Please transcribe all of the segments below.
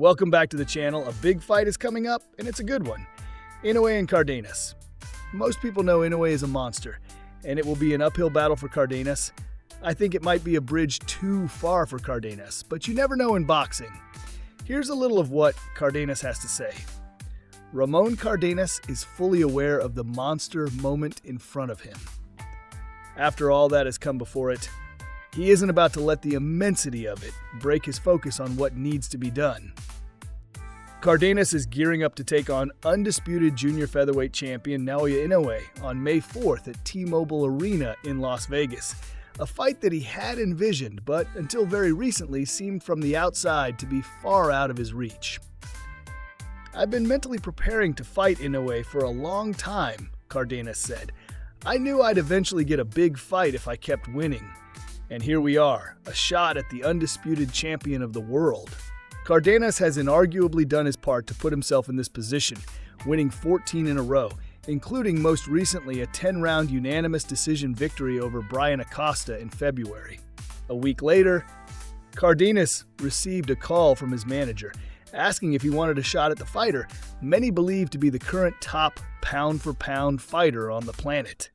Welcome back to the channel. A big fight is coming up, and it's a good one. Inoue and Cardanus. Most people know Inoue is a monster, and it will be an uphill battle for Cardanus. I think it might be a bridge too far for Cardanus, but you never know in boxing. Here's a little of what Cardanus has to say. Ramon Cardenas is fully aware of the monster moment in front of him. After all that has come before it, he isn't about to let the immensity of it break his focus on what needs to be done. Cardanus is gearing up to take on undisputed junior featherweight champion Naoya Inoue on May 4th at T-Mobile Arena in Las Vegas, a fight that he had envisioned but until very recently seemed from the outside to be far out of his reach. "I've been mentally preparing to fight Inoue for a long time," Cardanus said. "I knew I'd eventually get a big fight if I kept winning. And here we are, a shot at the undisputed champion of the world." Cardanus has inarguably done his part to put himself in this position, winning 14 in a row, including most recently a 10-round unanimous decision victory over Brian Acosta in February. A week later, Cardanus received a call from his manager, asking if he wanted a shot at the fighter many believe to be the current top pound-for-pound fighter on the planet.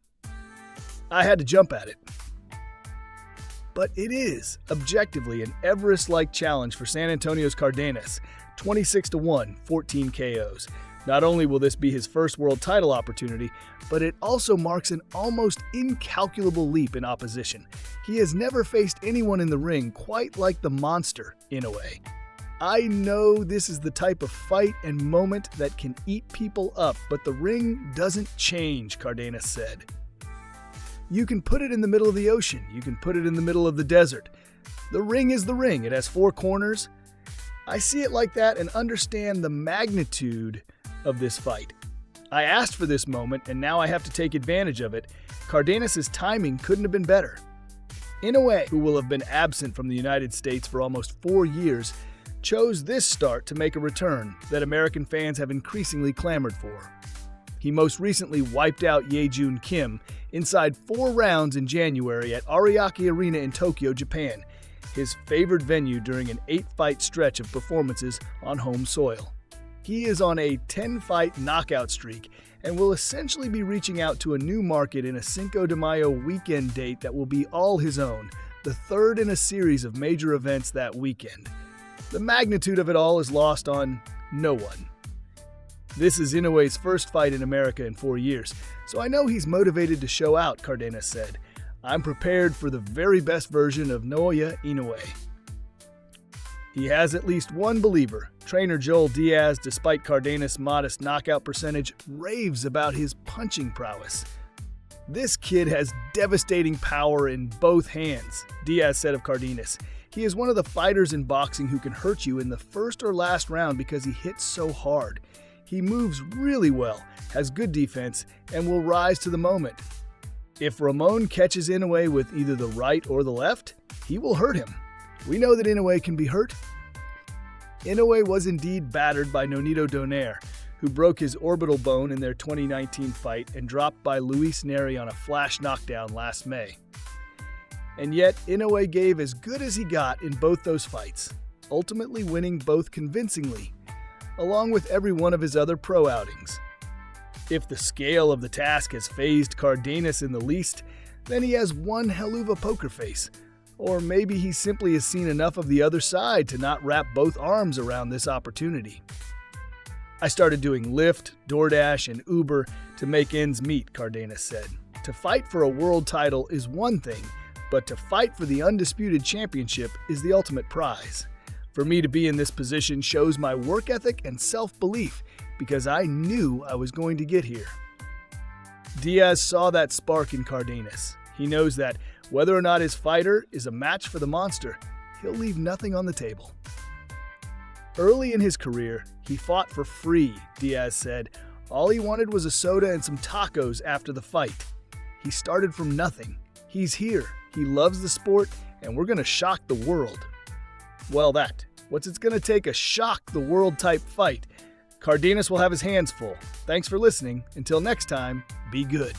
I had to jump at it. But it is, objectively, an Everest-like challenge for San Antonio's Cardanus, 26-1, 14 KOs. Not only will this be his first world title opportunity, but it also marks an almost incalculable leap in opposition. He has never faced anyone in the ring quite like the monster, Inaway. "I know this is the type of fight and moment that can eat people up, but the ring doesn't change," Cardanus said. "You can put it in the middle of the ocean. You can put it in the middle of the desert. The ring is the ring. It has 4 corners. I see it like that and understand the magnitude of this fight. I asked for this moment, and now I have to take advantage of it." Cardanus' timing couldn't have been better. Inaway, who will have been absent from the United States for almost 4 years, chose this start to make a return that American fans have increasingly clamored for. He most recently wiped out Ye-Jun Kim inside 4 rounds in January at Ariake Arena in Tokyo, Japan, his favored venue during an 8-fight stretch of performances on home soil. He is on a 10-fight knockout streak and will essentially be reaching out to a new market in a Cinco de Mayo weekend date that will be all his own, the 3rd in a series of major events that weekend. The magnitude of it all is lost on no one. "This is Inoue's first fight in America in 4 years, so I know he's motivated to show out," Cardanus said. "I'm prepared for the very best version of Naoya Inoue." He has at least one believer. Trainer Joel Diaz, despite Cardanus' modest knockout percentage, raves about his punching prowess. "This kid has devastating power in both hands," Diaz said of Cardanus. "He is one of the fighters in boxing who can hurt you in the first or last round because he hits so hard. He moves really well, has good defense, and will rise to the moment. If Ramon catches Inoue with either the right or the left, he will hurt him. We know that Inoue can be hurt." Inoue was indeed battered by Nonito Donaire, who broke his orbital bone in their 2019 fight and dropped by Luis Neri on a flash knockdown last May. And yet, Inoue gave as good as he got in both those fights, ultimately winning both convincingly, along with every one of his other pro outings. If the scale of the task has fazed Cardanus in the least, then he has one hell of a poker face. Or maybe he simply has seen enough of the other side to not wrap both arms around this opportunity. "I started doing Lyft, DoorDash, and Uber to make ends meet," Cardanus said. "To fight for a world title is one thing, but to fight for the undisputed championship is the ultimate prize. For me to be in this position shows my work ethic and self-belief because I knew I was going to get here." Diaz saw that spark in Cardanus. He knows that whether or not his fighter is a match for the monster, he'll leave nothing on the table. Early in his career, he fought for free, Diaz said. All he wanted was a soda and some tacos after the fight. He started from nothing. He's here, he loves the sport, and we're going to shock the world. Well, what's it going to take a shock-the-world type fight? Cardanus will have his hands full. Thanks for listening. Until next time, be good.